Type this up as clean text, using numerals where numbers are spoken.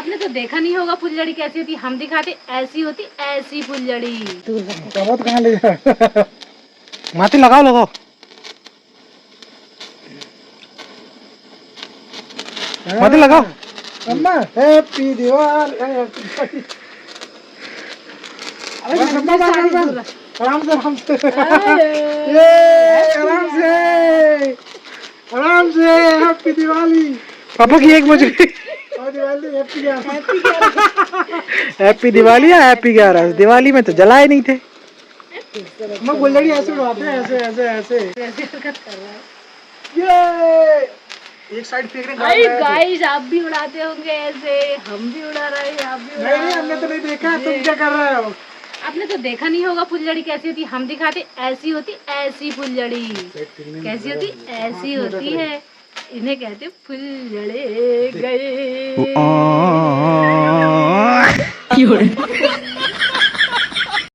आपने तो देखा नहीं होगा फुलझड़ी कैसी होती, हम दिखाते ऐसी होती, ऐसी फुलझड़ी। कबूत कहाँ ले जा माती लगाओ लगाओ। माती लगाओ। अम्मा हैप्पी दिवाली हैप्पी बस अम्मा बस आराम से ये आराम से हैप्पी दिवाली। पापा की 1 बज गई। और दिवाली हैप्पी हैप्पी दिवाली या हैप्पी 11? दिवाली में तो जलाए नहीं थे। मैं फुलझड़ी ऐसे उड़ाते हैं ऐसे ऐसे ऐसे ऐसी हरकत कर रहा है। ये एक साइड फेंक भाई रहे गाइस आप भी उड़ाते होंगे ऐसे, हम भी उड़ा रहे हैं, आप भी उड़ा नहीं हमने तो नहीं देखा। तुम क्या कर रहे हो? आपने तो देखा नहीं होगा फुलझड़ी कैसी होती, हम दिखाते ऐसी होती, ऐसी फुलझड़ी। कैसी होती? ऐसी होती है। इन्हें कहते फुलझड़े गए।